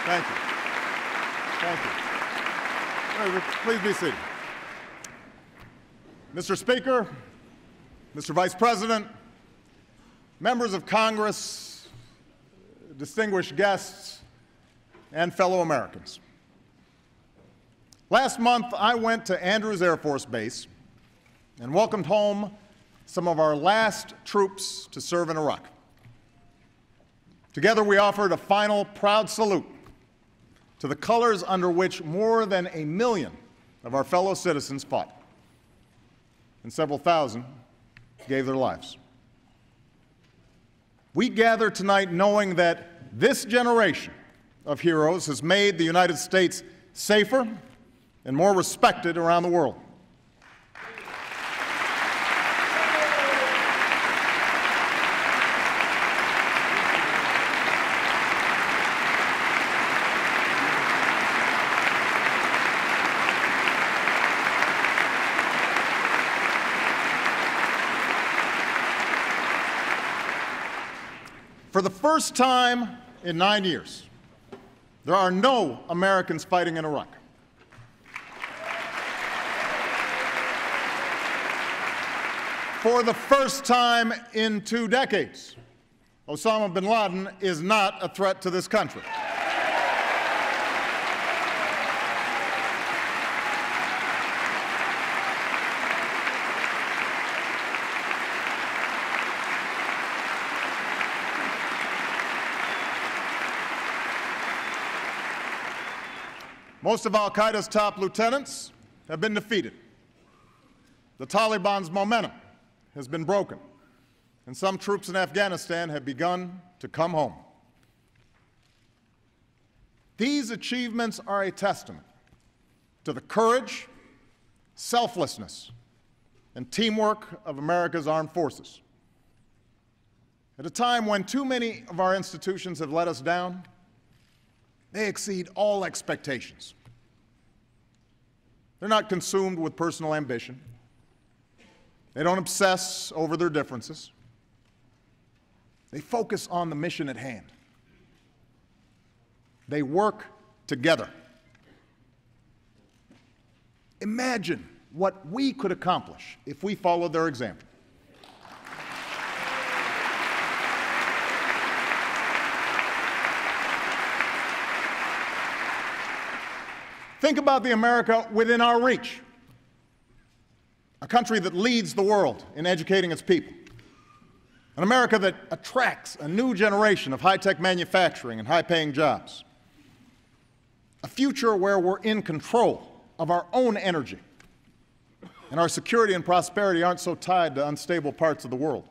Thank you. Thank you. Please be seated. Mr. Speaker, Mr. Vice President, members of Congress, distinguished guests, and fellow Americans. Last month, I went to Andrews Air Force Base and welcomed home some of our last troops to serve in Iraq. Together, we offered a final proud salute to the colors under which more than 1 million of our fellow citizens fought, and several thousand gave their lives. We gather tonight knowing that this generation of heroes has made the United States safer and more respected around the world. For the first time in 9 years, there are no Americans fighting in Iraq. For the first time in 2 decades, Osama bin Laden is not a threat to this country. Most of al-Qaeda's top lieutenants have been defeated. The Taliban's momentum has been broken, and some troops in Afghanistan have begun to come home. These achievements are a testament to the courage, selflessness, and teamwork of America's armed forces. At a time when too many of our institutions have let us down, they exceed all expectations. They're not consumed with personal ambition. They don't obsess over their differences. They focus on the mission at hand. They work together. Imagine what we could accomplish if we followed their example. Think about the America within our reach, a country that leads the world in educating its people, an America that attracts a new generation of high-tech manufacturing and high-paying jobs, a future where we're in control of our own energy, and our security and prosperity aren't so tied to unstable parts of the world,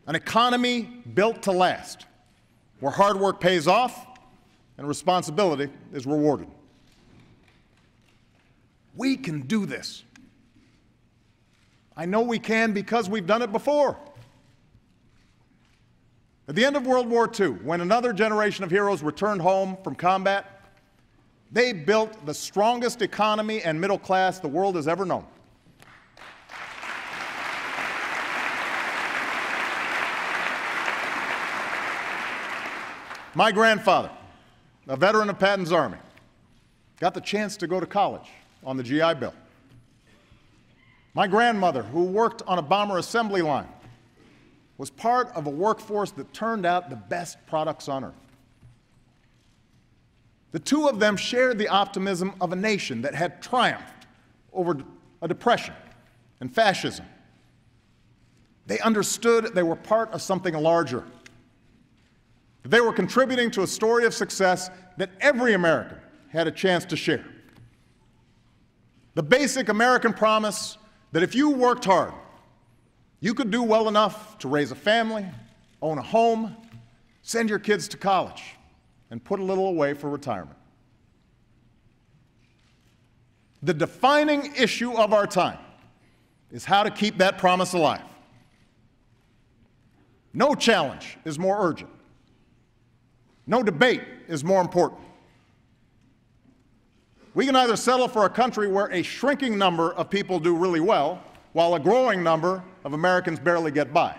an economy built to last, where hard work pays off and responsibility is rewarded. We can do this. I know we can because we've done it before. At the end of World War II, when another generation of heroes returned home from combat, they built the strongest economy and middle class the world has ever known. My grandfather, a veteran of Patton's Army, got the chance to go to college on the GI Bill. My grandmother, who worked on a bomber assembly line, was part of a workforce that turned out the best products on earth. The two of them shared the optimism of a nation that had triumphed over a depression and fascism. They understood they were part of something larger. They were contributing to a story of success that every American had a chance to share. The basic American promise that if you worked hard, you could do well enough to raise a family, own a home, send your kids to college, and put a little away for retirement. The defining issue of our time is how to keep that promise alive. No challenge is more urgent. No debate is more important. We can either settle for a country where a shrinking number of people do really well, while a growing number of Americans barely get by.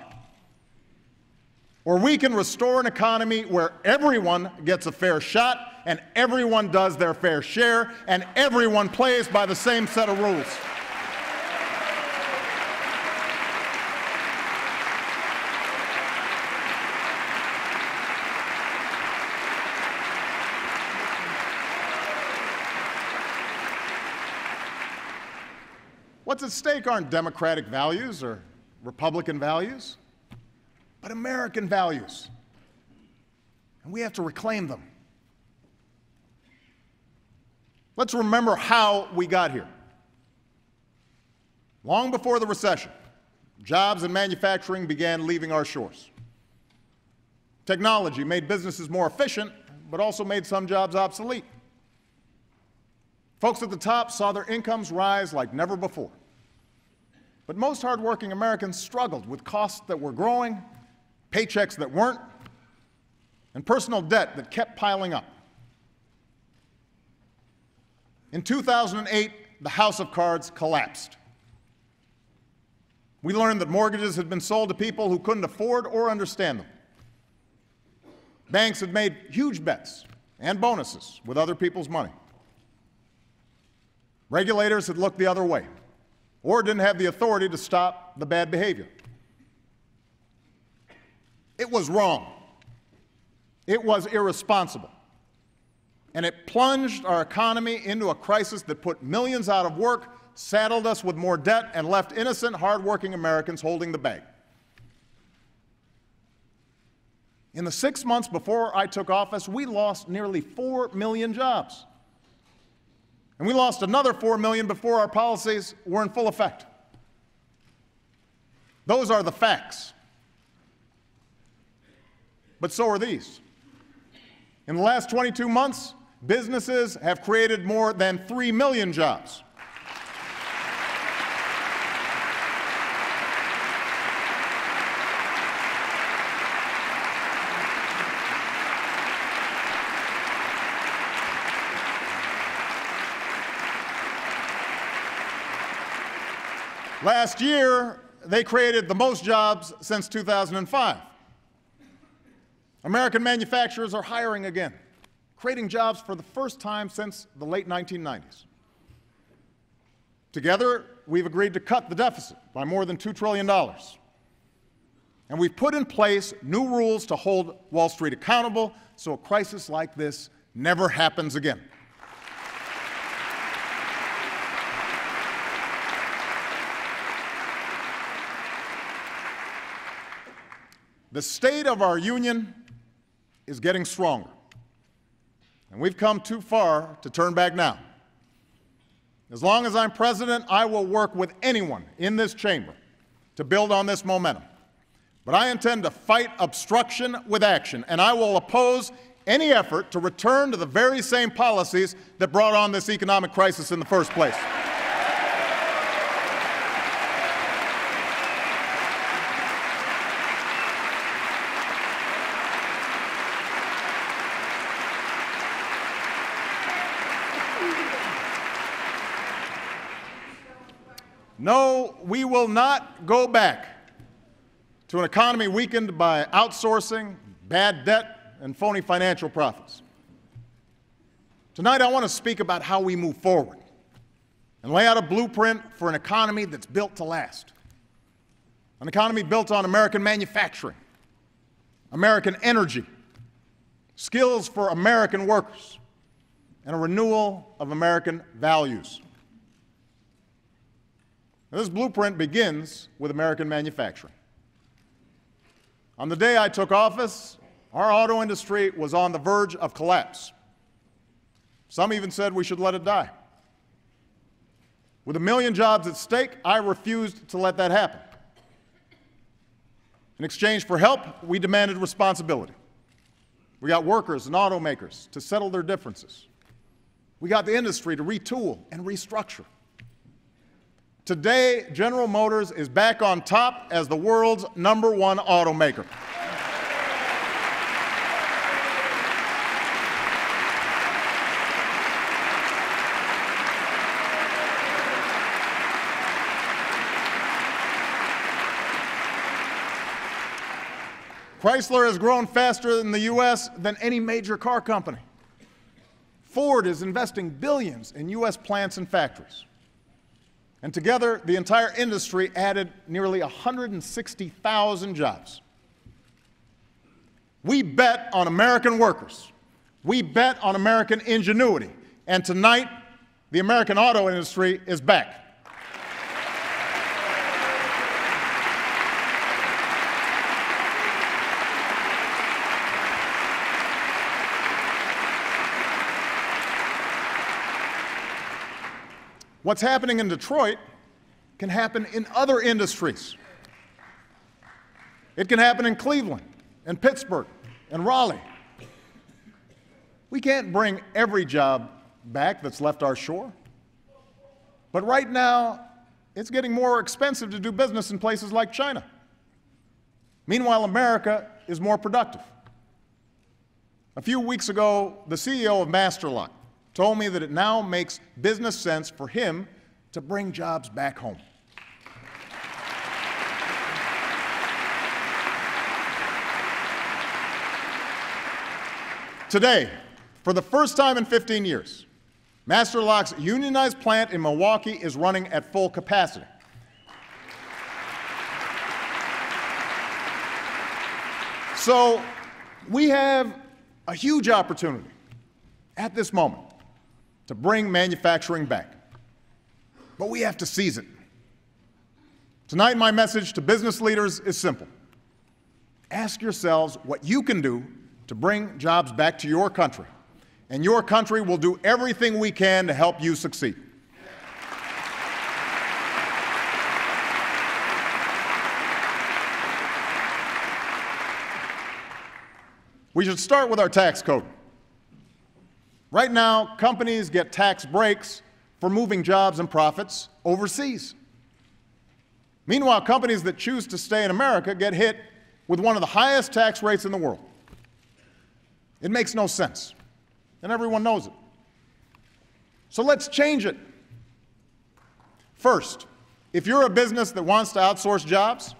or we can restore an economy where everyone gets a fair shot and everyone does their fair share and everyone plays by the same set of rules. What's at stake aren't democratic values or Republican values, but American values. And we have to reclaim them. Let's remember how we got here. Long before the recession, jobs and manufacturing began leaving our shores. Technology made businesses more efficient, but also made some jobs obsolete. Folks at the top saw their incomes rise like never before. But most hardworking Americans struggled with costs that were growing, paychecks that weren't, and personal debt that kept piling up. In 2008, the house of cards collapsed. We learned that mortgages had been sold to people who couldn't afford or understand them. Banks had made huge bets and bonuses with other people's money. Regulators had looked the other way or didn't have the authority to stop the bad behavior. It was wrong. It was irresponsible. And it plunged our economy into a crisis that put millions out of work, saddled us with more debt, and left innocent, hardworking Americans holding the bag. In the 6 months before I took office, we lost nearly 4 million jobs. And we lost another 4 million before our policies were in full effect. Those are the facts. But so are these. In the last 22 months, businesses have created more than 3 million jobs. Last year, they created the most jobs since 2005. American manufacturers are hiring again, creating jobs for the first time since the late 1990s. Together, we've agreed to cut the deficit by more than $2 trillion. And we've put in place new rules to hold Wall Street accountable so a crisis like this never happens again. The state of our union is getting stronger, and we've come too far to turn back now. As long as I'm president, I will work with anyone in this chamber to build on this momentum. But I intend to fight obstruction with action, and I will oppose any effort to return to the very same policies that brought on this economic crisis in the first place. No, we will not go back to an economy weakened by outsourcing, bad debt, and phony financial profits. Tonight, I want to speak about how we move forward and lay out a blueprint for an economy that's built to last. An economy built on American manufacturing, American energy, skills for American workers, and a renewal of American values. This blueprint begins with American manufacturing. On the day I took office, our auto industry was on the verge of collapse. Some even said we should let it die. With 1 million jobs at stake, I refused to let that happen. In exchange for help, we demanded responsibility. We got workers and automakers to settle their differences. We got the industry to retool and restructure. Today, General Motors is back on top as the world's #1 automaker. Chrysler has grown faster in the U.S. than any major car company. Ford is investing billions in U.S. plants and factories. And together, the entire industry added nearly 160,000 jobs. We bet on American workers. We bet on American ingenuity. And tonight, the American auto industry is back. What's happening in Detroit can happen in other industries. It can happen in Cleveland, and Pittsburgh, and Raleigh. We can't bring every job back that's left our shore. But right now, it's getting more expensive to do business in places like China. Meanwhile, America is more productive. A few weeks ago, the CEO of Master Lock told me that it now makes business sense for him to bring jobs back home. Today, for the first time in 15 years, Master Lock's unionized plant in Milwaukee is running at full capacity. So we have a huge opportunity at this moment to bring manufacturing back. But we have to seize it. Tonight, my message to business leaders is simple. Ask yourselves what you can do to bring jobs back to your country, and your country will do everything we can to help you succeed. We should start with our tax code. Right now, companies get tax breaks for moving jobs and profits overseas. Meanwhile, companies that choose to stay in America get hit with one of the highest tax rates in the world. It makes no sense, and everyone knows it. So let's change it. First, if you're a business that wants to outsource jobs,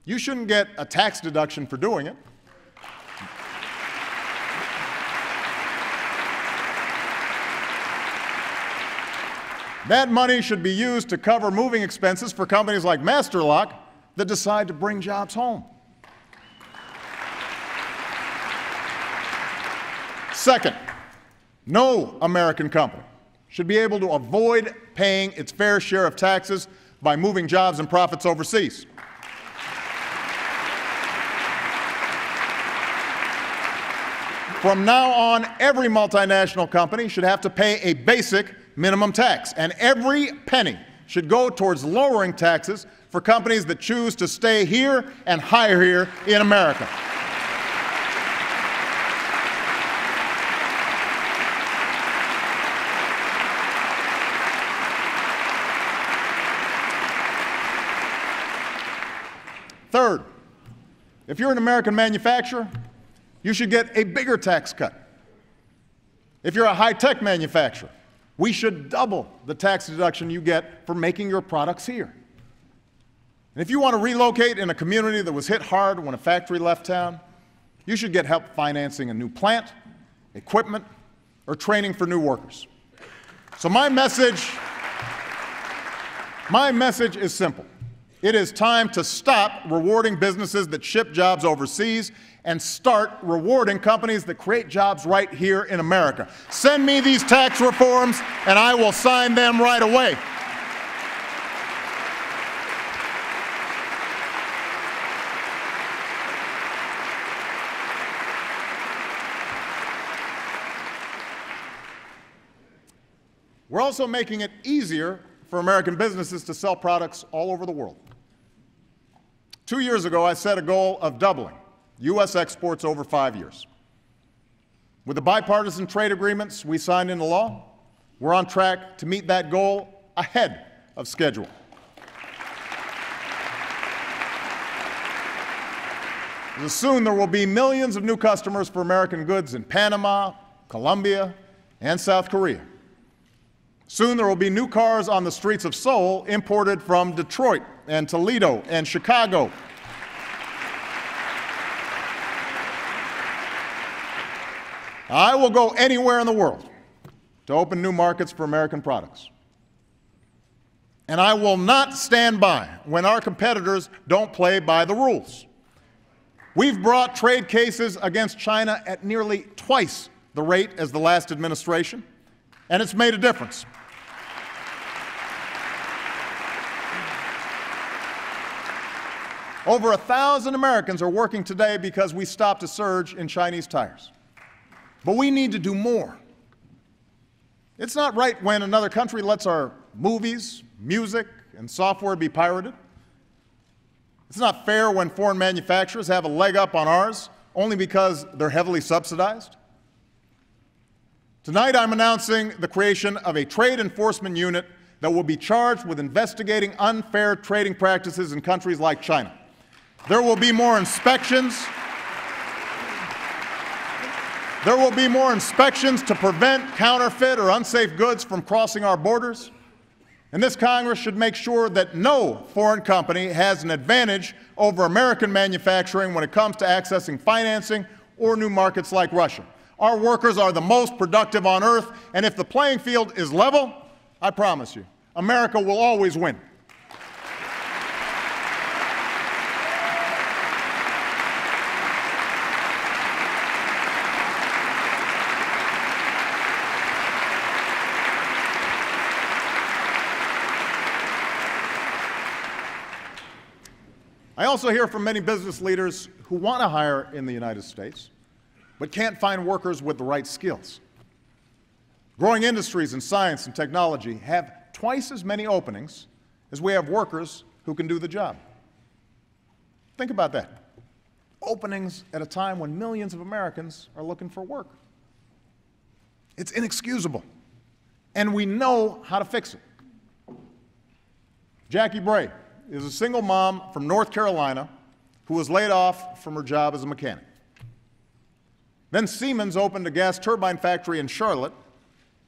you shouldn't get a tax deduction for doing it. That money should be used to cover moving expenses for companies like Master Lock that decide to bring jobs home. Second, no American company should be able to avoid paying its fair share of taxes by moving jobs and profits overseas. From now on, every multinational company should have to pay a basic minimum tax, and every penny should go towards lowering taxes for companies that choose to stay here and hire here in America. Third, if you're an American manufacturer, you should get a bigger tax cut. If you're a high-tech manufacturer, we should double the tax deduction you get for making your products here. And if you want to relocate in a community that was hit hard when a factory left town, you should get help financing a new plant, equipment, or training for new workers. So my message is simple. It is time to stop rewarding businesses that ship jobs overseas and start rewarding companies that create jobs right here in America. Send me these tax reforms, and I will sign them right away. We're also making it easier for American businesses to sell products all over the world. 2 years ago, I set a goal of doubling U.S. exports over 5 years. With the bipartisan trade agreements we signed into law, we're on track to meet that goal ahead of schedule. Soon there will be millions of new customers for American goods in Panama, Colombia, and South Korea. Soon there will be new cars on the streets of Seoul imported from Detroit and Toledo and Chicago. I will go anywhere in the world to open new markets for American products. And I will not stand by when our competitors don't play by the rules. We've brought trade cases against China at nearly twice the rate as the last administration, and it's made a difference. Over 1,000 Americans are working today because we stopped a surge in Chinese tires. But we need to do more. It's not right when another country lets our movies, music, and software be pirated. It's not fair when foreign manufacturers have a leg up on ours only because they're heavily subsidized. Tonight, I'm announcing the creation of a trade enforcement unit that will be charged with investigating unfair trading practices in countries like China. There will be more inspections. There will be more inspections to prevent counterfeit or unsafe goods from crossing our borders. And this Congress should make sure that no foreign company has an advantage over American manufacturing when it comes to accessing financing or new markets like Russia. Our workers are the most productive on earth, and if the playing field is level, I promise you, America will always win. I also hear from many business leaders who want to hire in the United States, but can't find workers with the right skills. Growing industries in science and technology have twice as many openings as we have workers who can do the job. Think about that. Openings at a time when millions of Americans are looking for work. It's inexcusable, and we know how to fix it. Jackie Bray is a single mom from North Carolina who was laid off from her job as a mechanic. Then Siemens opened a gas turbine factory in Charlotte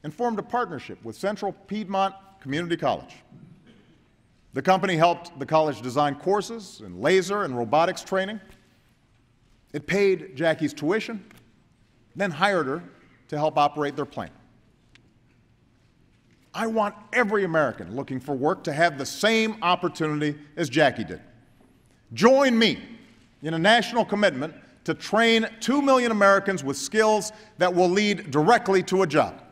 and formed a partnership with Central Piedmont Community College. The company helped the college design courses in laser and robotics training. It paid Jackie's tuition, then hired her to help operate their plant. I want every American looking for work to have the same opportunity as Jackie did. Join me in a national commitment to train 2 million Americans with skills that will lead directly to a job.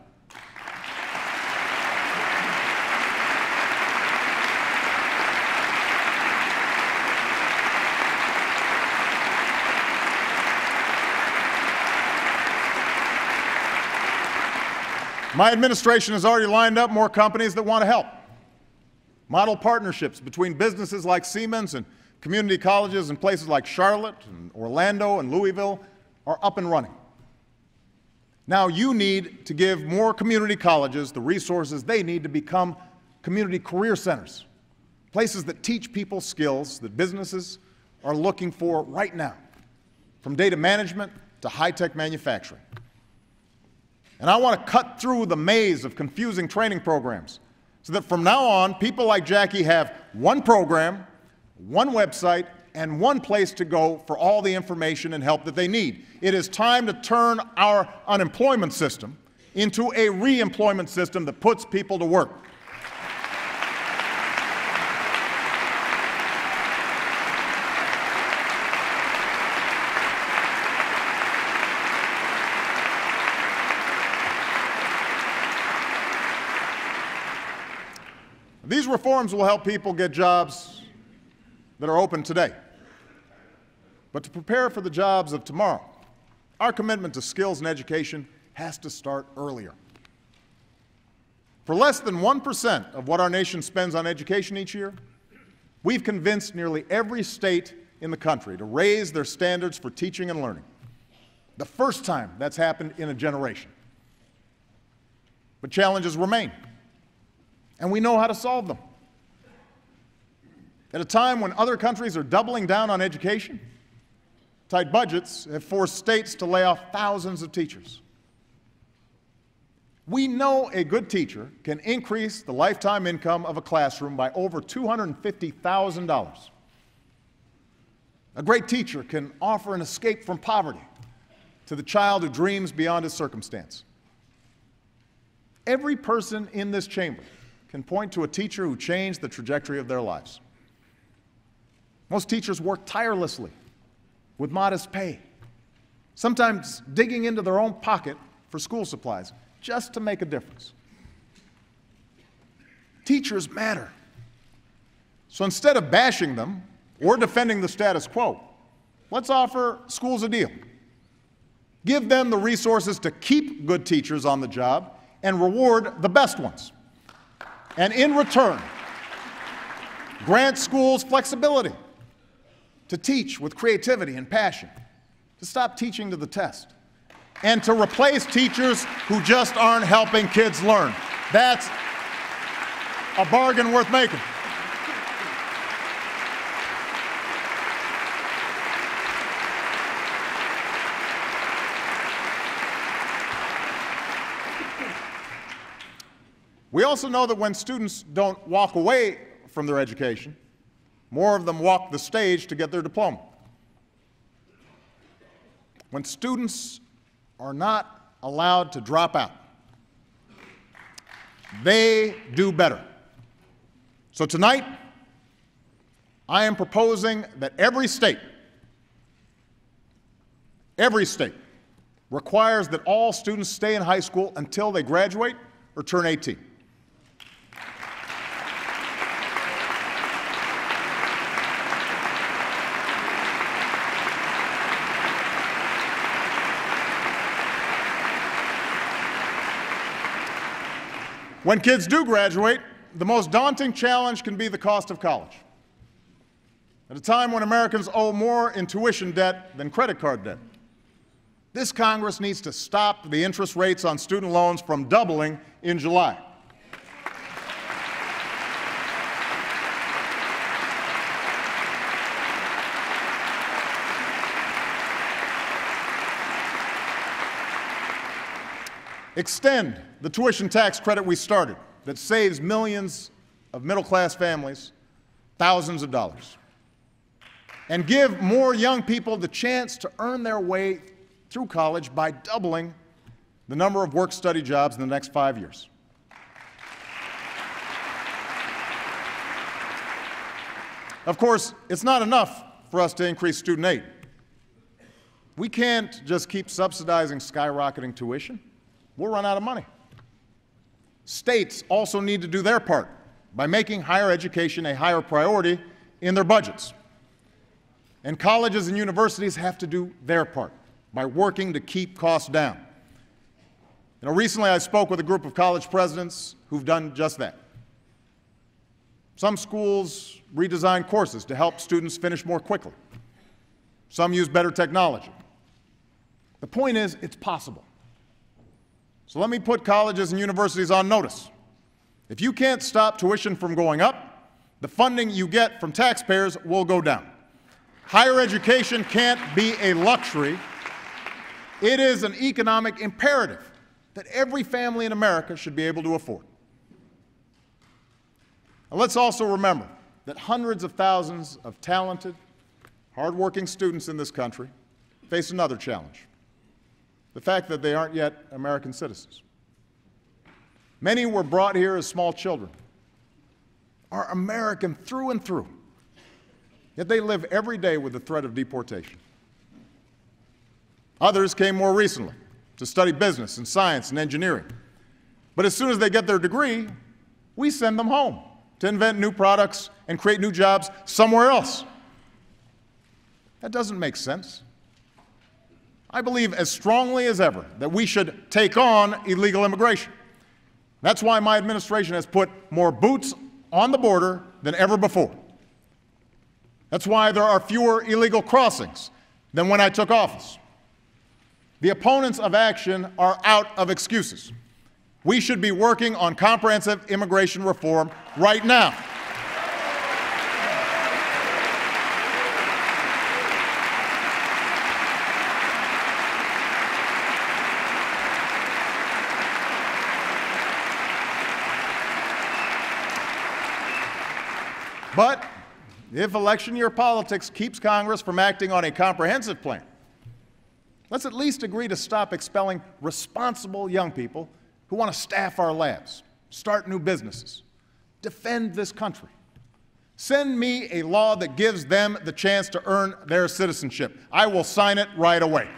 My administration has already lined up more companies that want to help. Model partnerships between businesses like Siemens and community colleges in places like Charlotte and Orlando and Louisville are up and running. Now you need to give more community colleges the resources they need to become community career centers, places that teach people skills that businesses are looking for right now, from data management to high-tech manufacturing. And I want to cut through the maze of confusing training programs so that from now on, people like Jackie have one program, one website, and one place to go for all the information and help that they need. It is time to turn our unemployment system into a re-employment system that puts people to work. These reforms will help people get jobs that are open today. But to prepare for the jobs of tomorrow, our commitment to skills and education has to start earlier. For less than 1% of what our nation spends on education each year, we've convinced nearly every state in the country to raise their standards for teaching and learning. The first time that's happened in a generation. But challenges remain, and we know how to solve them. At a time when other countries are doubling down on education, tight budgets have forced states to lay off thousands of teachers. We know a good teacher can increase the lifetime income of a classroom by over $250,000. A great teacher can offer an escape from poverty to the child who dreams beyond his circumstance. Every person in this chamber can point to a teacher who changed the trajectory of their lives. Most teachers work tirelessly with modest pay, sometimes digging into their own pocket for school supplies just to make a difference. Teachers matter. So instead of bashing them or defending the status quo, let's offer schools a deal. Give them the resources to keep good teachers on the job and reward the best ones. And in return, grant schools flexibility to teach with creativity and passion, to stop teaching to the test, and to replace teachers who just aren't helping kids learn. That's a bargain worth making. We also know that when students don't walk away from their education, more of them walk the stage to get their diploma. When students are not allowed to drop out, they do better. So tonight, I am proposing that every state requires that all students stay in high school until they graduate or turn 18. When kids do graduate, the most daunting challenge can be the cost of college. At a time when Americans owe more in tuition debt than credit card debt, this Congress needs to stop the interest rates on student loans from doubling in July. Extend the tuition tax credit we started that saves millions of middle-class families thousands of dollars. And give more young people the chance to earn their way through college by doubling the number of work-study jobs in the next 5 years. Of course, it's not enough for us to increase student aid. We can't just keep subsidizing skyrocketing tuition. We'll run out of money. States also need to do their part by making higher education a higher priority in their budgets. And colleges and universities have to do their part by working to keep costs down. You know, recently I spoke with a group of college presidents who've done just that. Some schools redesign courses to help students finish more quickly. Some use better technology. The point is, it's possible. So let me put colleges and universities on notice. If you can't stop tuition from going up, the funding you get from taxpayers will go down. Higher education can't be a luxury. It is an economic imperative that every family in America should be able to afford. Now, let's also remember that hundreds of thousands of talented, hardworking students in this country face another challenge: the fact that they aren't yet American citizens. Many were brought here as small children, are American through and through, yet they live every day with the threat of deportation. Others came more recently to study business and science and engineering. But as soon as they get their degree, we send them home to invent new products and create new jobs somewhere else. That doesn't make sense. I believe as strongly as ever that we should take on illegal immigration. That's why my administration has put more boots on the border than ever before. That's why there are fewer illegal crossings than when I took office. The opponents of action are out of excuses. We should be working on comprehensive immigration reform right now. But if election year politics keeps Congress from acting on a comprehensive plan, Let's at least agree to stop expelling responsible young people who want to staff our labs, start new businesses, defend this country. Send me a law that gives them the chance to earn their citizenship. I will sign it right away.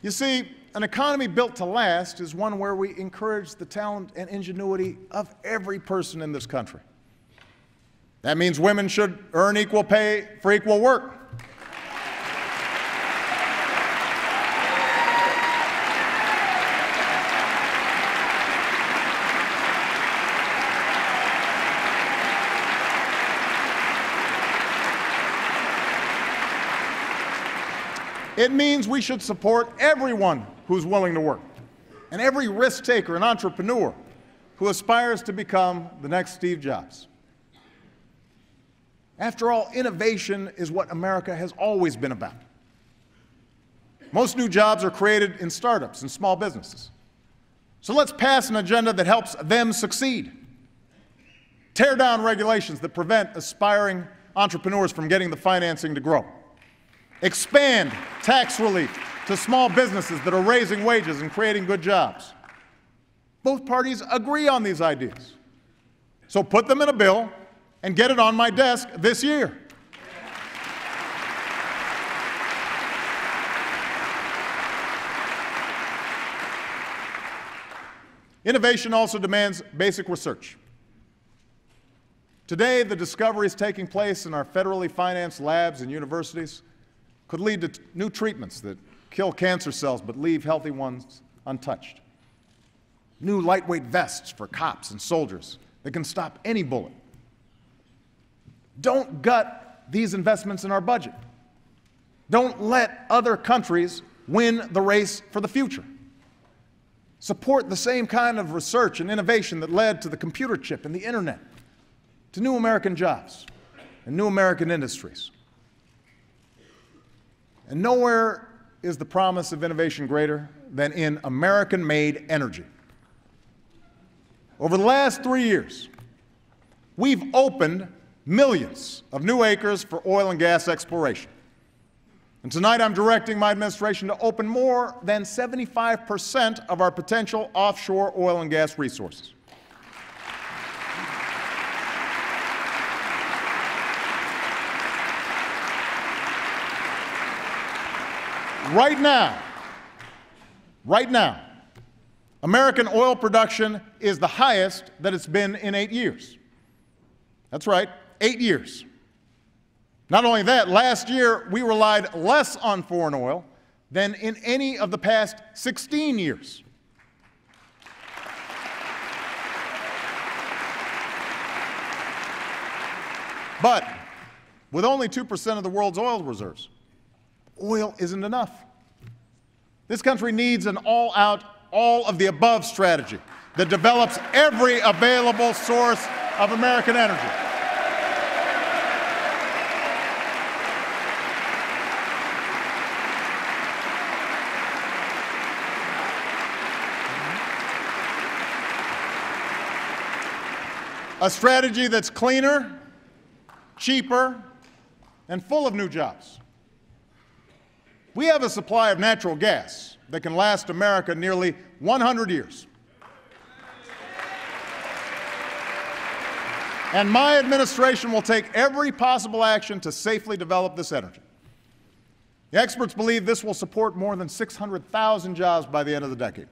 You see, an economy built to last is one where we encourage the talent and ingenuity of every person in this country. That means women should earn equal pay for equal work. It means we should support everyone who's willing to work, and every risk taker and entrepreneur who aspires to become the next Steve Jobs. After all, innovation is what America has always been about. Most new jobs are created in startups and small businesses. So let's pass an agenda that helps them succeed. Tear down regulations that prevent aspiring entrepreneurs from getting the financing to grow. Expand tax relief to small businesses that are raising wages and creating good jobs. Both parties agree on these ideas. So put them in a bill and get it on my desk this year. Innovation also demands basic research. Today, the discoveries taking place in our federally financed labs and universities could lead to new treatments that kill cancer cells but leave healthy ones untouched. New lightweight vests for cops and soldiers that can stop any bullet. Don't gut these investments in our budget. Don't let other countries win the race for the future. Support the same kind of research and innovation that led to the computer chip and the internet, to new American jobs and new American industries. And nowhere is the promise of innovation greater than in American-made energy. Over the last 3 years, we've opened millions of new acres for oil and gas exploration. And tonight I'm directing my administration to open more than 75% of our potential offshore oil and gas resources. Right now, American oil production is the highest that it's been in 8 years. That's right, 8 years. Not only that, last year we relied less on foreign oil than in any of the past 16 years. But with only 2% of the world's oil reserves, oil isn't enough. This country needs an all-out, all-of-the-above strategy that develops every available source of American energy. A strategy that's cleaner, cheaper, and full of new jobs. We have a supply of natural gas that can last America nearly 100 years. And my administration will take every possible action to safely develop this energy. The experts believe this will support more than 600,000 jobs by the end of the decade.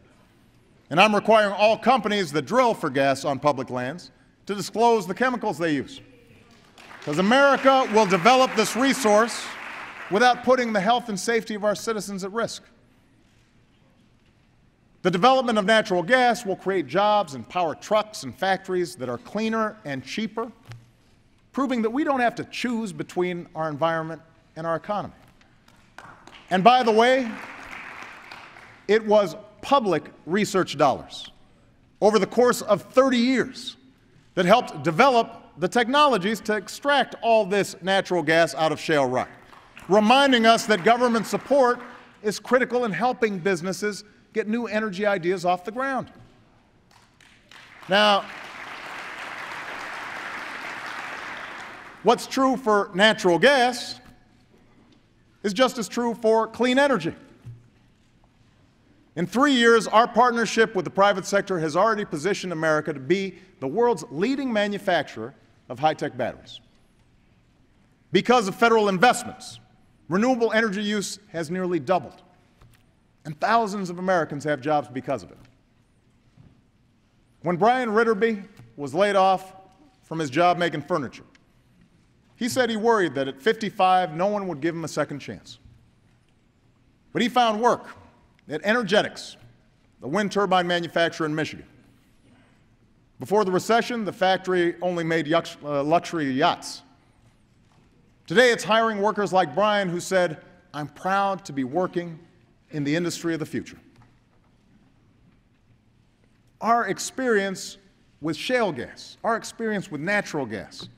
And I'm requiring all companies that drill for gas on public lands to disclose the chemicals they use. Because America will develop this resource without putting the health and safety of our citizens at risk. The development of natural gas will create jobs and power trucks and factories that are cleaner and cheaper, proving that we don't have to choose between our environment and our economy. And by the way, it was public research dollars over the course of 30 years that helped develop the technologies to extract all this natural gas out of shale rock, reminding us that government support is critical in helping businesses get new energy ideas off the ground. Now, what's true for natural gas is just as true for clean energy. In 3 years, our partnership with the private sector has already positioned America to be the world's leading manufacturer of high-tech batteries. Because of federal investments, renewable energy use has nearly doubled, and thousands of Americans have jobs because of it. When Brian Ritterby was laid off from his job making furniture, he said he worried that at 55, no one would give him a second chance. But he found work at Energetics, the wind turbine manufacturer in Michigan. Before the recession, the factory only made luxury yachts. Today, it's hiring workers like Brian who said, "I'm proud to be working in the industry of the future." Our experience with shale gas, our experience with natural gas,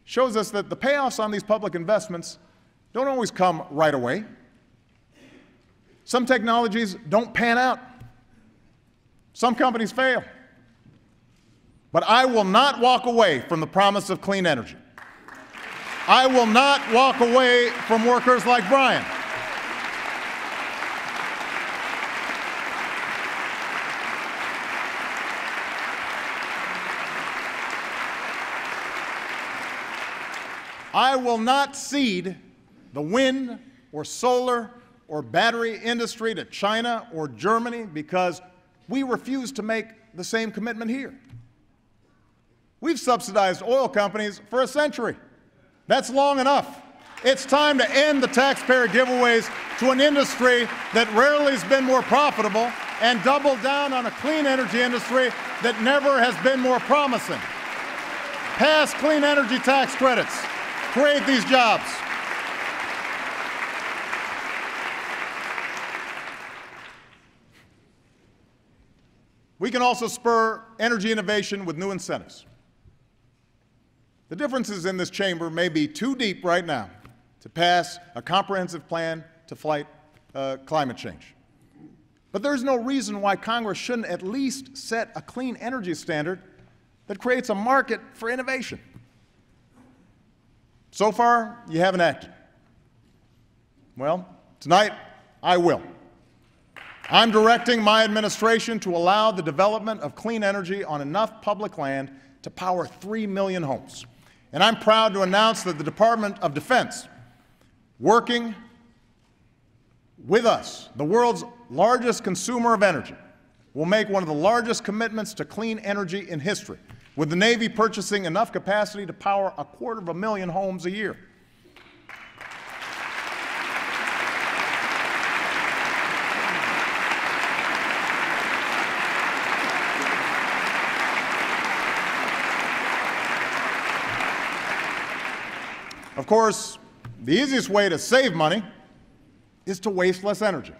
shows us that the payoffs on these public investments don't always come right away. Some technologies don't pan out. Some companies fail. But I will not walk away from the promise of clean energy. I will not walk away from workers like Brian. I will not cede the wind or solar or battery industry to China or Germany because we refuse to make the same commitment here. We've subsidized oil companies for a century. That's long enough. It's time to end the taxpayer giveaways to an industry that rarely has been more profitable and double down on a clean energy industry that never has been more promising. Pass clean energy tax credits. Create these jobs. We can also spur energy innovation with new incentives. The differences in this chamber may be too deep right now to pass a comprehensive plan to fight climate change. But there's no reason why Congress shouldn't at least set a clean energy standard that creates a market for innovation. So far, you haven't acted. Well, tonight, I will. I'm directing my administration to allow the development of clean energy on enough public land to power 3 million homes. And I'm proud to announce that the Department of Defense, working with us, the world's largest consumer of energy, will make one of the largest commitments to clean energy in history, with the Navy purchasing enough capacity to power 250,000 homes a year. Of course, the easiest way to save money is to waste less energy.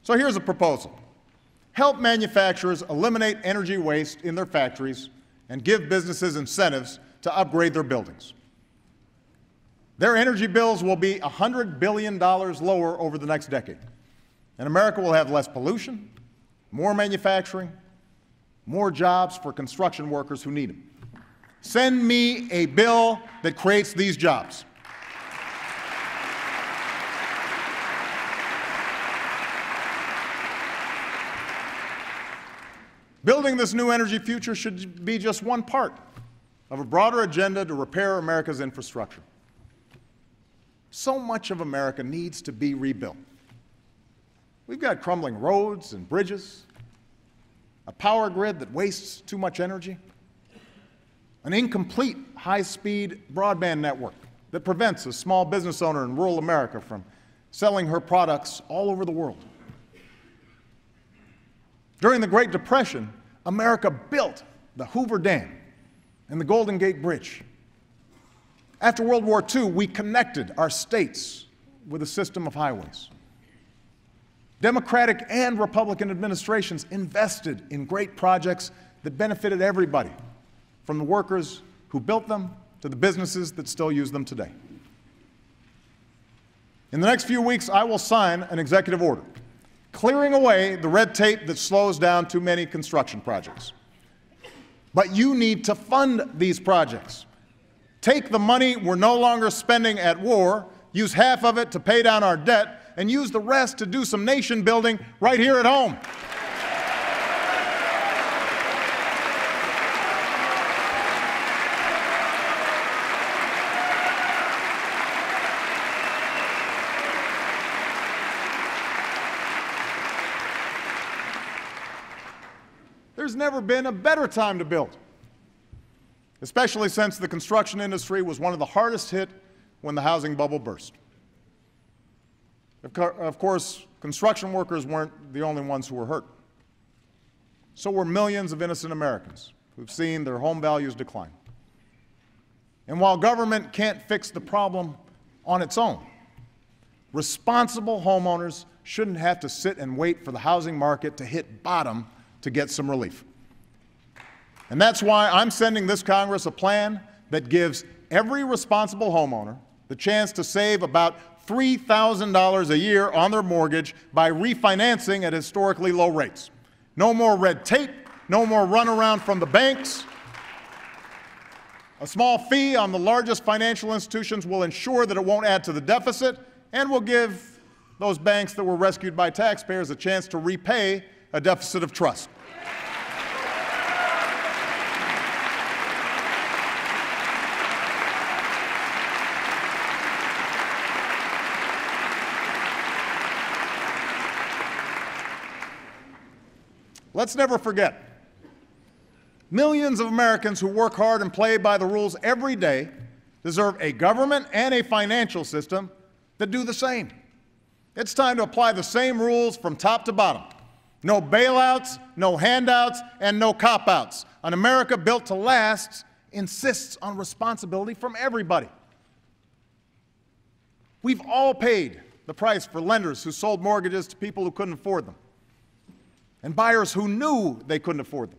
So here's a proposal. Help manufacturers eliminate energy waste in their factories and give businesses incentives to upgrade their buildings. Their energy bills will be $100 billion lower over the next decade, and America will have less pollution, more manufacturing, more jobs for construction workers who need them. Send me a bill that creates these jobs. Building this new energy future should be just one part of a broader agenda to repair America's infrastructure. So much of America needs to be rebuilt. We've got crumbling roads and bridges, a power grid that wastes too much energy, an incomplete high-speed broadband network that prevents a small business owner in rural America from selling her products all over the world. During the Great Depression, America built the Hoover Dam and the Golden Gate Bridge. After World War II, we connected our states with a system of highways. Democratic and Republican administrations invested in great projects that benefited everybody, from the workers who built them to the businesses that still use them today. In the next few weeks, I will sign an executive order clearing away the red tape that slows down too many construction projects. But you need to fund these projects. Take the money we're no longer spending at war, use half of it to pay down our debt, and use the rest to do some nation building right here at home. There's never been a better time to build, especially since the construction industry was one of the hardest hit when the housing bubble burst. Of course, construction workers weren't the only ones who were hurt. So were millions of innocent Americans who've seen their home values decline. And while government can't fix the problem on its own, responsible homeowners shouldn't have to sit and wait for the housing market to hit bottom to get some relief. And that's why I'm sending this Congress a plan that gives every responsible homeowner the chance to save about $3,000 a year on their mortgage by refinancing at historically low rates. No more red tape, no more runaround from the banks. A small fee on the largest financial institutions will ensure that it won't add to the deficit and will give those banks that were rescued by taxpayers a chance to repay a deficit of trust. Let's never forget, millions of Americans who work hard and play by the rules every day deserve a government and a financial system that do the same. It's time to apply the same rules from top to bottom. No bailouts, no handouts, and no cop-outs. An America built to last insists on responsibility from everybody. We've all paid the price for lenders who sold mortgages to people who couldn't afford them, and buyers who knew they couldn't afford them.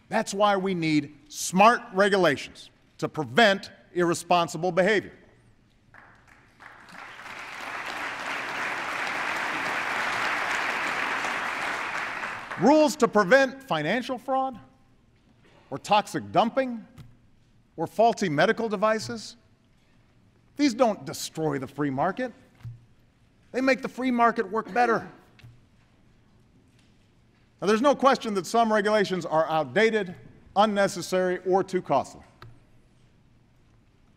That's why we need smart regulations to prevent irresponsible behavior. Rules to prevent financial fraud, or toxic dumping, or faulty medical devices. These don't destroy the free market. They make the free market work better. Now, there's no question that some regulations are outdated, unnecessary, or too costly.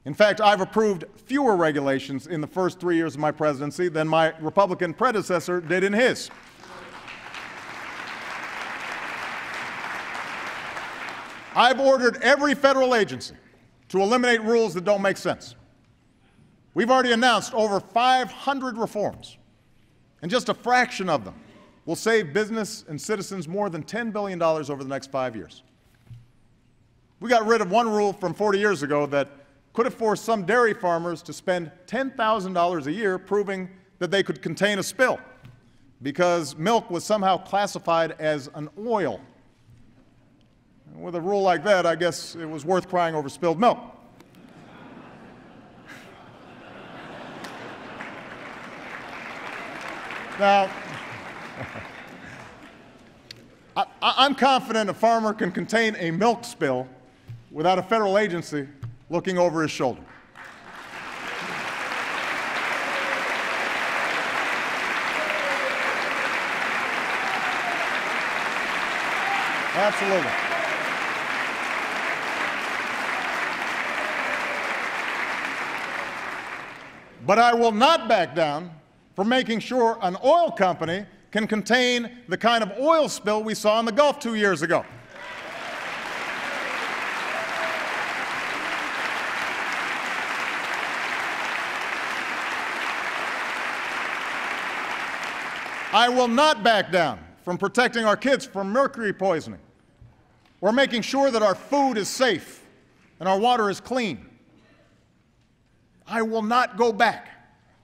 In fact, I've approved fewer regulations in the first 3 years of my presidency than my Republican predecessor did in his. I've ordered every federal agency to eliminate rules that don't make sense. We've already announced over 500 reforms, and just a fraction of them will save business and citizens more than $10 billion over the next 5 years. We got rid of one rule from 40 years ago that could have forced some dairy farmers to spend $10,000 a year proving that they could contain a spill because milk was somehow classified as an oil. With a rule like that, I guess it was worth crying over spilled milk. Now, I'm confident a farmer can contain a milk spill without a federal agency looking over his shoulder. Absolutely. But I will not back down from making sure an oil company can contain the kind of oil spill we saw in the Gulf 2 years ago. I will not back down from protecting our kids from mercury poisoning or making sure that our food is safe and our water is clean. I will not go back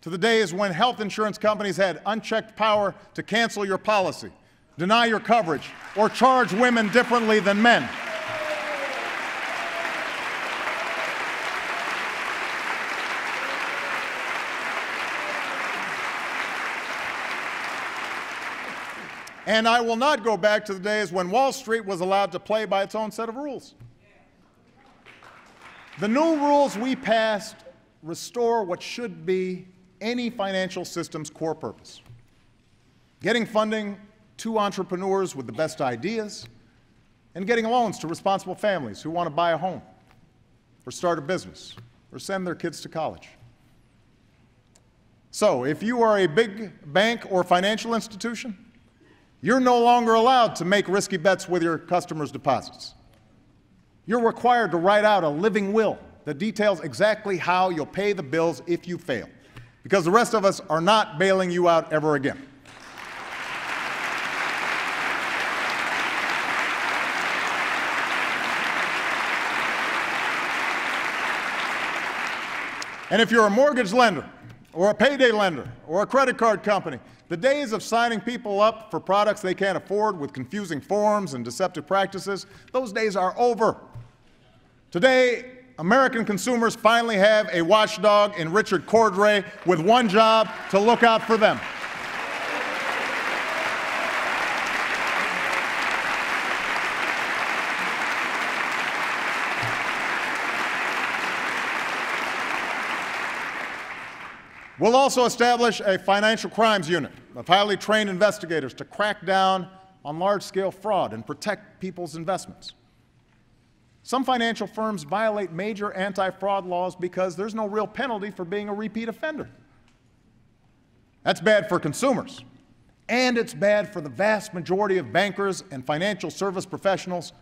to the days when health insurance companies had unchecked power to cancel your policy, deny your coverage, or charge women differently than men. And I will not go back to the days when Wall Street was allowed to play by its own set of rules. The new rules we passed restore what should be any financial system's core purpose: getting funding to entrepreneurs with the best ideas and getting loans to responsible families who want to buy a home or start a business or send their kids to college. So, if you are a big bank or financial institution, you're no longer allowed to make risky bets with your customers' deposits. You're required to write out a living will that details exactly how you'll pay the bills if you fail, because the rest of us are not bailing you out ever again. And if you're a mortgage lender, or a payday lender, or a credit card company, the days of signing people up for products they can't afford with confusing forms and deceptive practices, those days are over. Today, American consumers finally have a watchdog in Richard Cordray with one job: to look out for them. We'll also establish a financial crimes unit of highly trained investigators to crack down on large-scale fraud and protect people's investments. Some financial firms violate major anti-fraud laws because there's no real penalty for being a repeat offender. That's bad for consumers, and it's bad for the vast majority of bankers and financial service professionals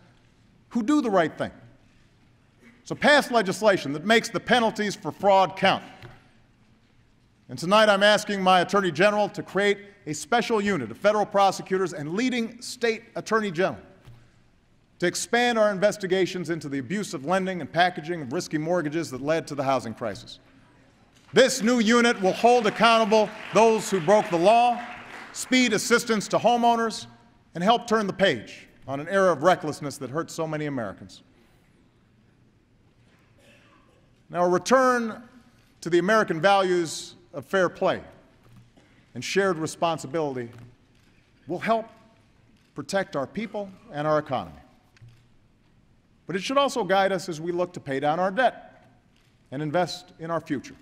who do the right thing. So pass legislation that makes the penalties for fraud count. And tonight I'm asking my Attorney General to create a special unit of federal prosecutors and leading state attorney general to expand our investigations into the abuse of lending and packaging of risky mortgages that led to the housing crisis. This new unit will hold accountable those who broke the law, speed assistance to homeowners, and help turn the page on an era of recklessness that hurts so many Americans. Now, a return to the American values of fair play and shared responsibility will help protect our people and our economy. But it should also guide us as we look to pay down our debt and invest in our future.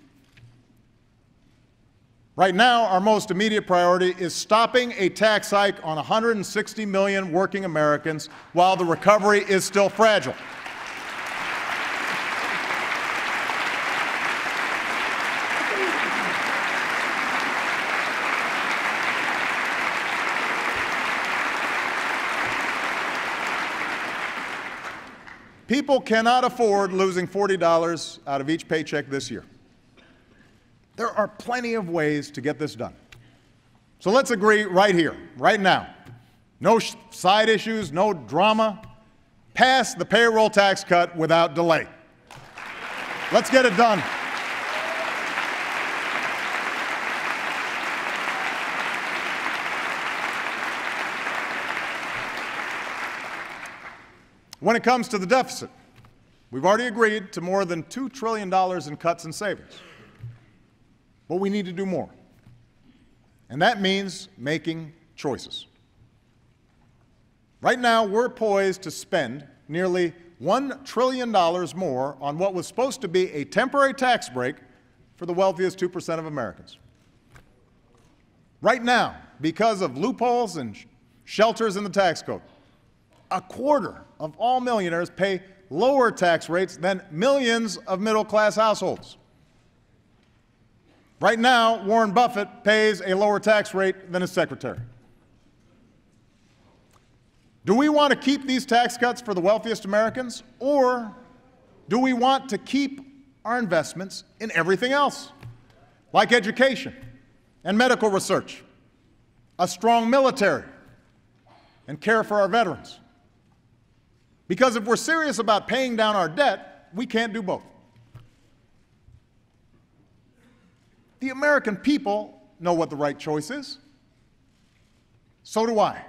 Right now, our most immediate priority is stopping a tax hike on 160 million working Americans while the recovery is still fragile. People cannot afford losing $40 out of each paycheck this year. There are plenty of ways to get this done. So let's agree right here, right now. No side issues, no drama. Pass the payroll tax cut without delay. Let's get it done. When it comes to the deficit, we've already agreed to more than $2 trillion in cuts and savings. But we need to do more. And that means making choices. Right now, we're poised to spend nearly $1 trillion more on what was supposed to be a temporary tax break for the wealthiest 2% of Americans. Right now, because of loopholes and shelters in the tax code, a quarter of all millionaires pay lower tax rates than millions of middle-class households. Right now, Warren Buffett pays a lower tax rate than his secretary. Do we want to keep these tax cuts for the wealthiest Americans, or do we want to keep our investments in everything else, like education and medical research, a strong military, and care for our veterans? Because if we're serious about paying down our debt, we can't do both. The American people know what the right choice is. So do I.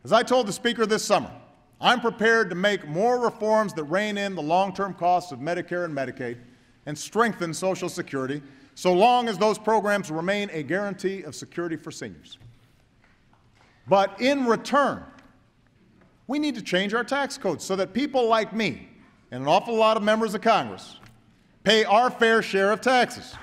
As I told the Speaker this summer, I'm prepared to make more reforms that rein in the long-term costs of Medicare and Medicaid and strengthen Social Security, so long as those programs remain a guarantee of security for seniors. But in return, we need to change our tax code so that people like me and an awful lot of members of Congress pay our fair share of taxes.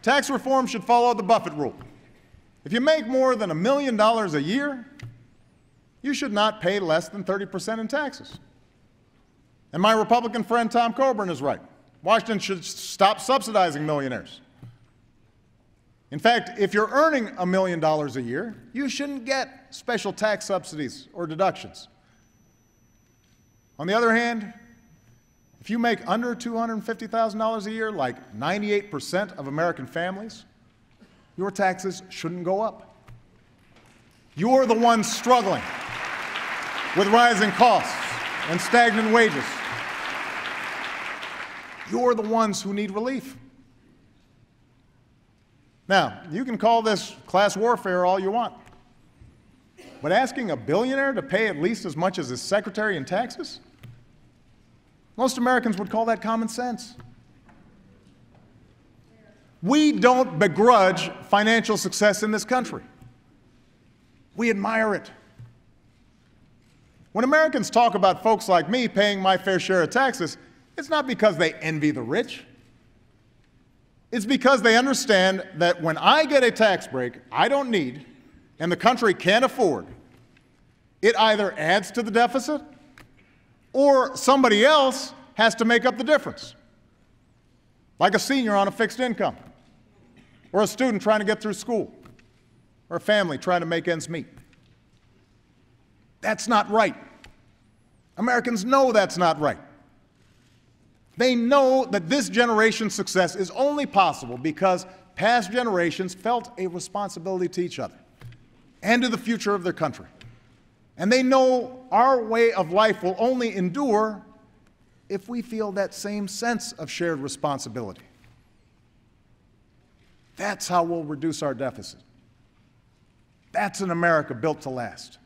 Tax reform should follow the Buffett rule. If you make more than $1 million a year, you should not pay less than 30% in taxes. And my Republican friend Tom Coburn is right. Washington should stop subsidizing millionaires. In fact, if you're earning $1 million a year, you shouldn't get special tax subsidies or deductions. On the other hand, if you make under $250,000 a year, like 98% of American families, your taxes shouldn't go up. You're the ones struggling with rising costs and stagnant wages. You're the ones who need relief. Now, you can call this class warfare all you want, but asking a billionaire to pay at least as much as his secretary in taxes? Most Americans would call that common sense. We don't begrudge financial success in this country. We admire it. When Americans talk about folks like me paying my fair share of taxes, it's not because they envy the rich. It's because they understand that when I get a tax break I don't need and the country can't afford, it either adds to the deficit or somebody else has to make up the difference, like a senior on a fixed income, or a student trying to get through school, or a family trying to make ends meet. That's not right. Americans know that's not right. They know that this generation's success is only possible because past generations felt a responsibility to each other and to the future of their country. And they know our way of life will only endure if we feel that same sense of shared responsibility. That's how we'll reduce our deficit. That's an America built to last.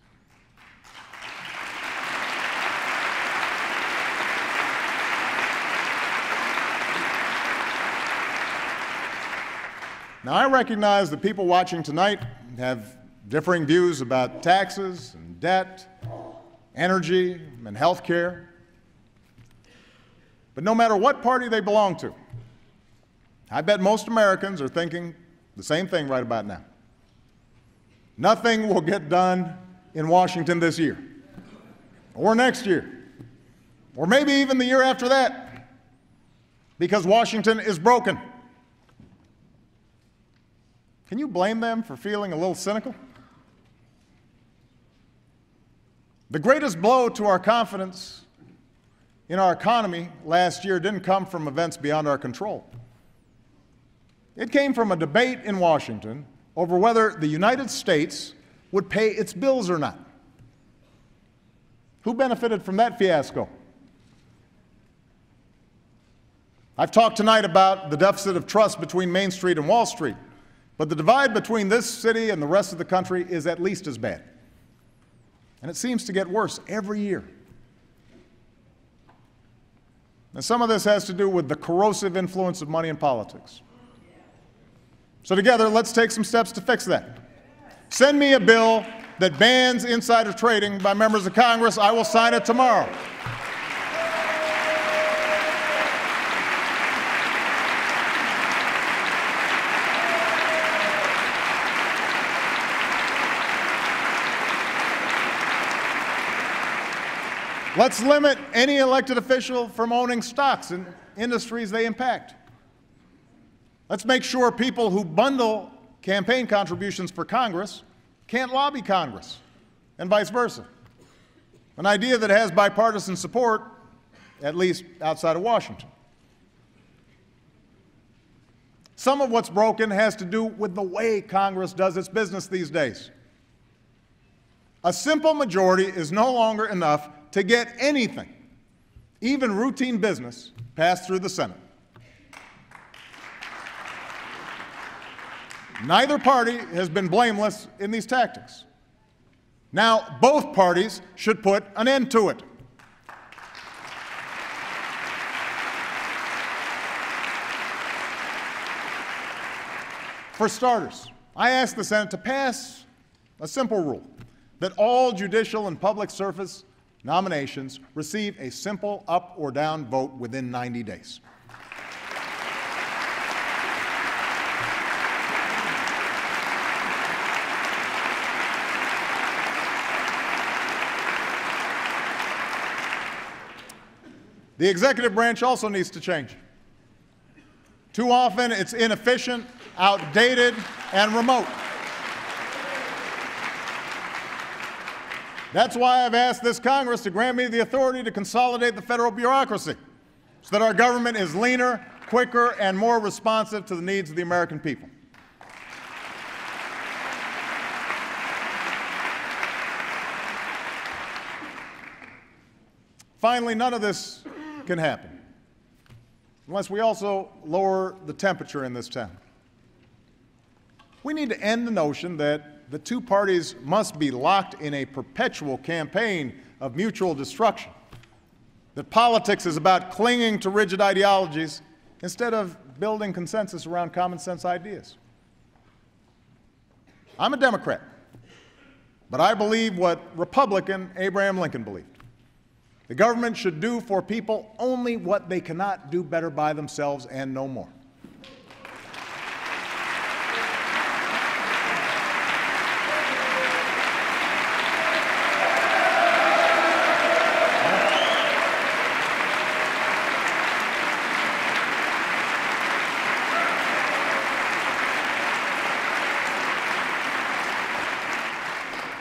Now, I recognize that people watching tonight have differing views about taxes and debt, energy and health care. But no matter what party they belong to, I bet most Americans are thinking the same thing right about now. Nothing will get done in Washington this year, or next year, or maybe even the year after that, because Washington is broken. Can you blame them for feeling a little cynical? The greatest blow to our confidence in our economy last year didn't come from events beyond our control. It came from a debate in Washington over whether the United States would pay its bills or not. Who benefited from that fiasco? I've talked tonight about the deficit of trust between Main Street and Wall Street, but the divide between this city and the rest of the country is at least as bad. And it seems to get worse every year. And some of this has to do with the corrosive influence of money in politics. So together, let's take some steps to fix that. Send me a bill that bans insider trading by members of Congress. I will sign it tomorrow. Let's limit any elected official from owning stocks in industries they impact. Let's make sure people who bundle campaign contributions for Congress can't lobby Congress, and vice versa. An idea that has bipartisan support, at least outside of Washington. Some of what's broken has to do with the way Congress does its business these days. A simple majority is no longer enough to get anything, even routine business, passed through the Senate. Neither party has been blameless in these tactics. Now, both parties should put an end to it. For starters, I ask the Senate to pass a simple rule that all judicial and public service nominations receive a simple up or down vote within 90 days. The executive branch also needs to change. Too often it's inefficient, outdated, and remote. That's why I've asked this Congress to grant me the authority to consolidate the federal bureaucracy so that our government is leaner, quicker, and more responsive to the needs of the American people. Finally, none of this can happen unless we also lower the temperature in this town. We need to end the notion that the two parties must be locked in a perpetual campaign of mutual destruction, that politics is about clinging to rigid ideologies instead of building consensus around common sense ideas. I'm a Democrat, but I believe what Republican Abraham Lincoln believed. The government should do for people only what they cannot do better by themselves and no more.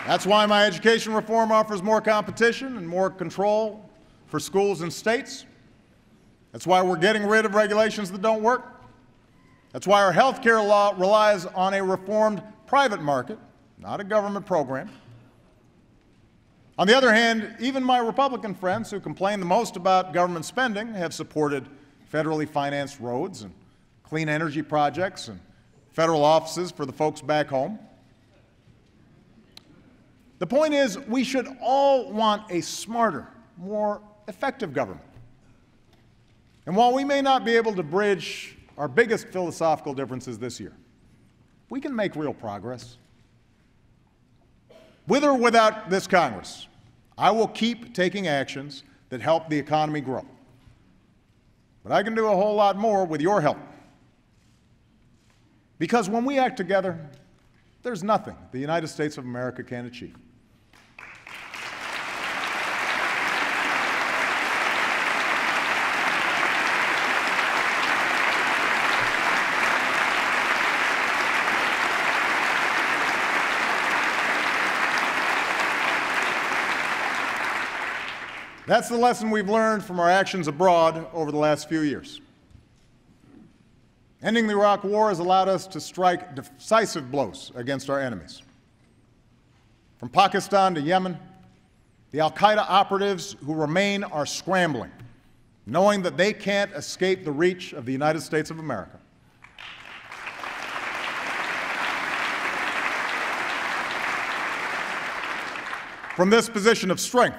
That's why my education reform offers more competition and more control for schools and states. That's why we're getting rid of regulations that don't work. That's why our health care law relies on a reformed private market, not a government program. On the other hand, even my Republican friends who complain the most about government spending have supported federally financed roads and clean energy projects and federal offices for the folks back home. The point is, we should all want a smarter, more effective government. And while we may not be able to bridge our biggest philosophical differences this year, we can make real progress. With or without this Congress, I will keep taking actions that help the economy grow. But I can do a whole lot more with your help. Because when we act together, there's nothing the United States of America can achieve. That's the lesson we've learned from our actions abroad over the last few years. Ending the Iraq War has allowed us to strike decisive blows against our enemies. From Pakistan to Yemen, the al-Qaeda operatives who remain are scrambling, knowing that they can't escape the reach of the United States of America. From this position of strength,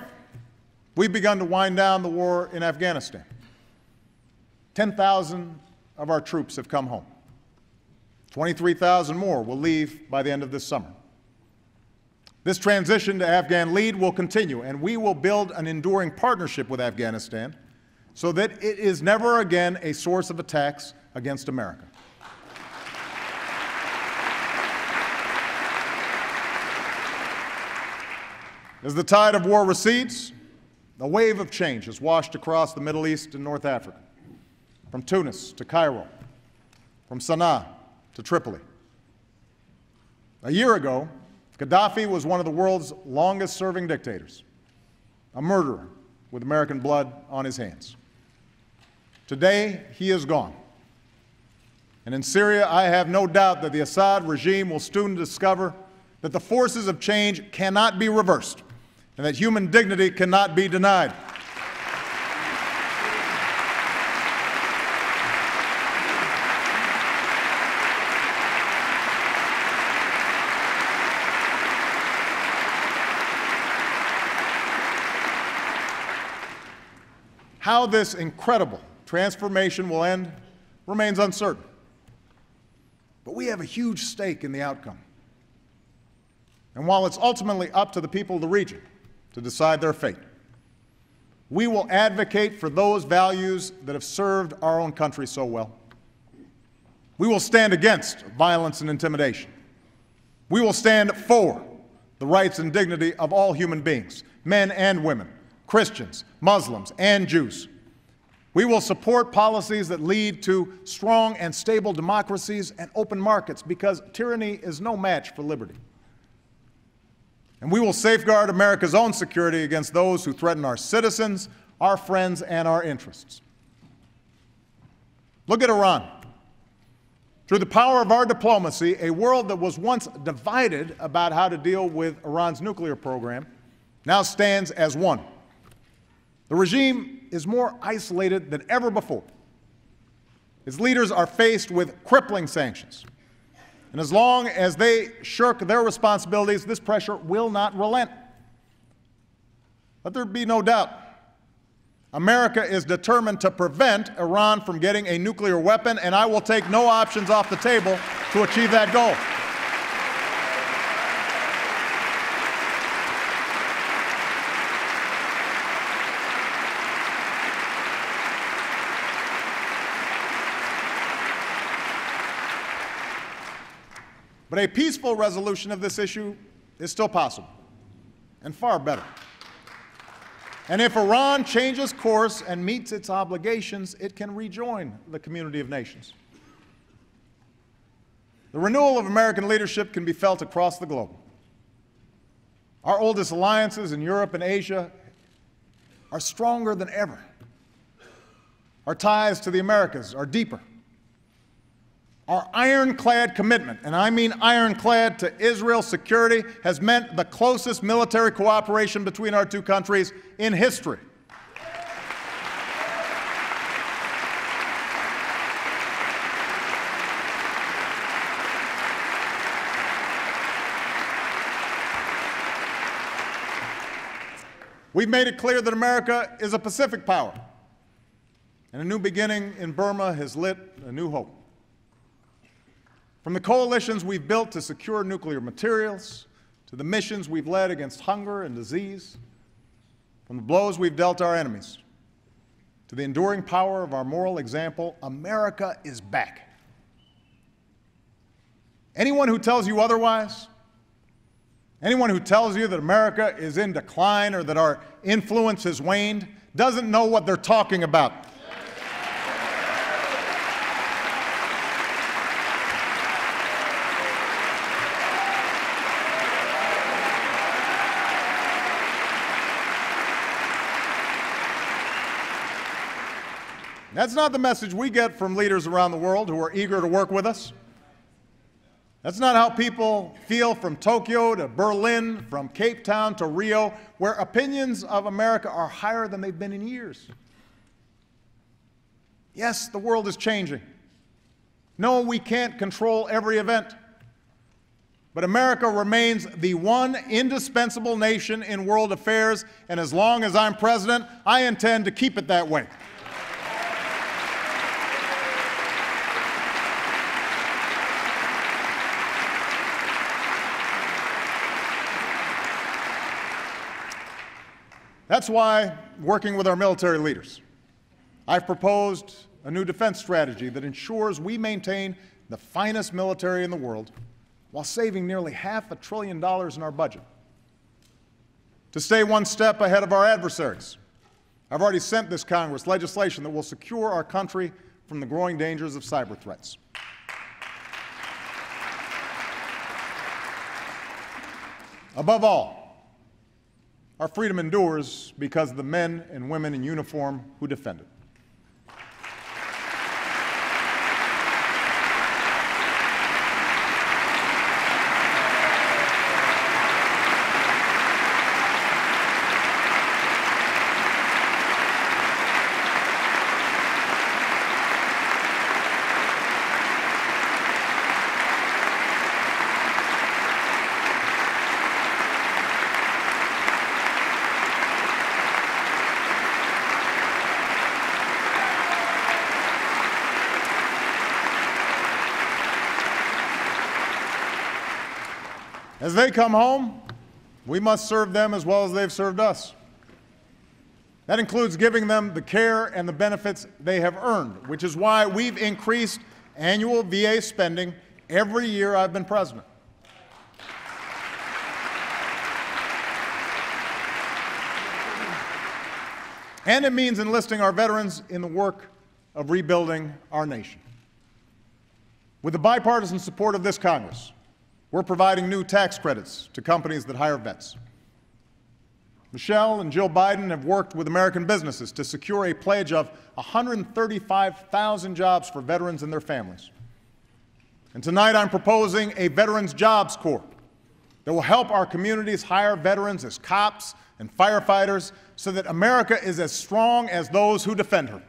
we've begun to wind down the war in Afghanistan. 10,000 of our troops have come home. 23,000 more will leave by the end of this summer. This transition to Afghan lead will continue, and we will build an enduring partnership with Afghanistan so that it is never again a source of attacks against America. As the tide of war recedes, a wave of change has washed across the Middle East and North Africa, from Tunis to Cairo, from Sana'a to Tripoli. A year ago, Gaddafi was one of the world's longest-serving dictators, a murderer with American blood on his hands. Today, he is gone. And in Syria, I have no doubt that the Assad regime will soon discover that the forces of change cannot be reversed and that human dignity cannot be denied. How this incredible transformation will end remains uncertain. But we have a huge stake in the outcome. And while it's ultimately up to the people of the region to decide their fate, we will advocate for those values that have served our own country so well. We will stand against violence and intimidation. We will stand for the rights and dignity of all human beings, men and women, Christians, Muslims, and Jews. We will support policies that lead to strong and stable democracies and open markets, because tyranny is no match for liberty. And we will safeguard America's own security against those who threaten our citizens, our friends, and our interests. Look at Iran. Through the power of our diplomacy, a world that was once divided about how to deal with Iran's nuclear program now stands as one. The regime is more isolated than ever before. Its leaders are faced with crippling sanctions. And as long as they shirk their responsibilities, this pressure will not relent. Let there be no doubt. America is determined to prevent Iran from getting a nuclear weapon, and I will take no options off the table to achieve that goal. But a peaceful resolution of this issue is still possible, and far better. And if Iran changes course and meets its obligations, it can rejoin the community of nations. The renewal of American leadership can be felt across the globe. Our oldest alliances in Europe and Asia are stronger than ever. Our ties to the Americas are deeper. Our ironclad commitment, and I mean ironclad, to Israel's security has meant the closest military cooperation between our two countries in history. We've made it clear that America is a Pacific power, and a new beginning in Burma has lit a new hope. From the coalitions we've built to secure nuclear materials, to the missions we've led against hunger and disease, from the blows we've dealt our enemies, to the enduring power of our moral example, America is back. Anyone who tells you otherwise, anyone who tells you that America is in decline or that our influence has waned, doesn't know what they're talking about. That's not the message we get from leaders around the world who are eager to work with us. That's not how people feel from Tokyo to Berlin, from Cape Town to Rio, where opinions of America are higher than they've been in years. Yes, the world is changing. No, we can't control every event. But America remains the one indispensable nation in world affairs, and as long as I'm president, I intend to keep it that way. That's why, working with our military leaders, I've proposed a new defense strategy that ensures we maintain the finest military in the world while saving nearly $500 billion in our budget. To stay one step ahead of our adversaries, I've already sent this Congress legislation that will secure our country from the growing dangers of cyber threats. Above all, our freedom endures because of the men and women in uniform who defend it. As they come home, we must serve them as well as they've served us. That includes giving them the care and the benefits they have earned, which is why we've increased annual VA spending every year I've been president. And it means enlisting our veterans in the work of rebuilding our nation. With the bipartisan support of this Congress, we're providing new tax credits to companies that hire vets. Michelle and Jill Biden have worked with American businesses to secure a pledge of 135,000 jobs for veterans and their families. And tonight I'm proposing a Veterans Jobs Corps that will help our communities hire veterans as cops and firefighters so that America is as strong as those who defend her.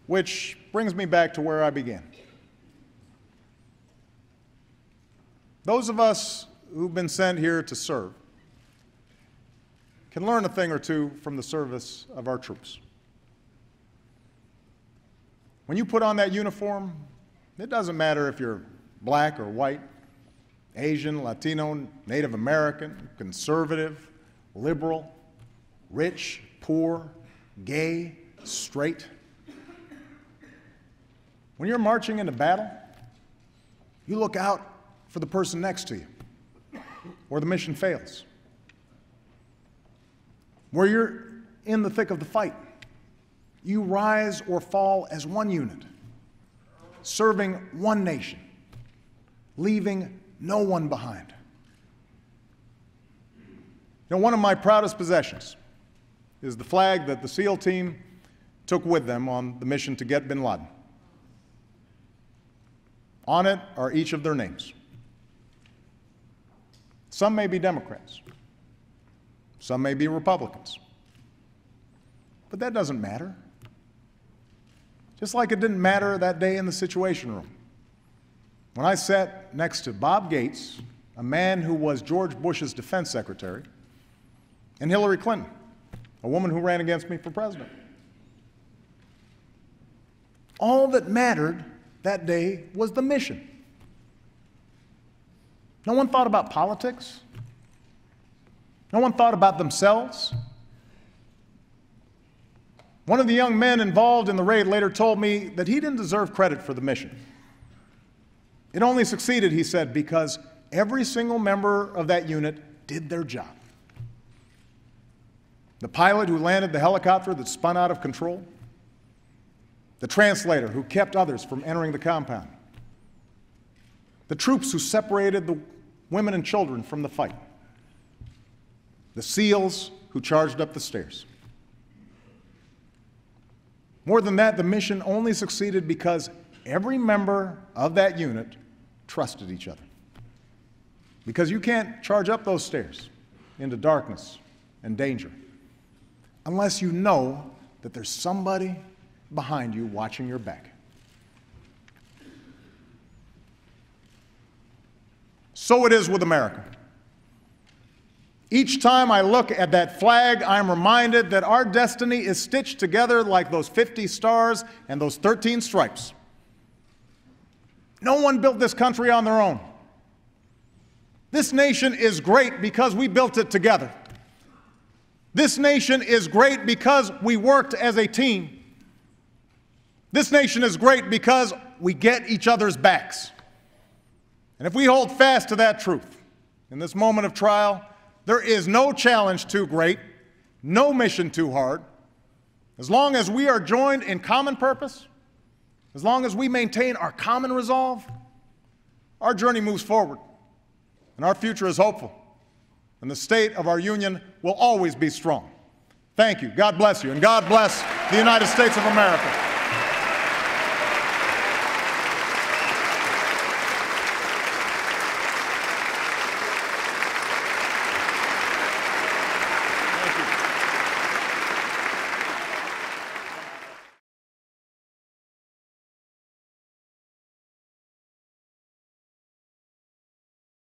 Which brings me back to where I began. Those of us who've been sent here to serve can learn a thing or two from the service of our troops. When you put on that uniform, it doesn't matter if you're black or white, Asian, Latino, Native American, conservative, liberal, rich, poor, gay, straight. When you're marching into battle, you look out for the person next to you, or the mission fails. Where you're in the thick of the fight, you rise or fall as one unit, serving one nation, leaving no one behind. Now, one of my proudest possessions is the flag that the SEAL team took with them on the mission to get bin Laden. On it are each of their names. Some may be Democrats. Some may be Republicans. But that doesn't matter. Just like it didn't matter that day in the Situation Room, when I sat next to Bob Gates, a man who was George Bush's defense secretary, and Hillary Clinton, a woman who ran against me for president. All that mattered that day was the mission. No one thought about politics. No one thought about themselves. One of the young men involved in the raid later told me that he didn't deserve credit for the mission. It only succeeded, he said, because every single member of that unit did their job. The pilot who landed the helicopter that spun out of control, the translator who kept others from entering the compound, the troops who separated the women and children from the fight, the SEALs who charged up the stairs. More than that, the mission only succeeded because every member of that unit trusted each other. Because you can't charge up those stairs into darkness and danger unless you know that there's somebody behind you watching your back. So it is with America. Each time I look at that flag, I'm reminded that our destiny is stitched together like those 50 stars and those 13 stripes. No one built this country on their own. This nation is great because we built it together. This nation is great because we worked as a team. This nation is great because we get each other's backs. And if we hold fast to that truth in this moment of trial, there is no challenge too great, no mission too hard. As long as we are joined in common purpose, as long as we maintain our common resolve, our journey moves forward, and our future is hopeful, and the state of our union will always be strong. Thank you. God bless you, and God bless the United States of America.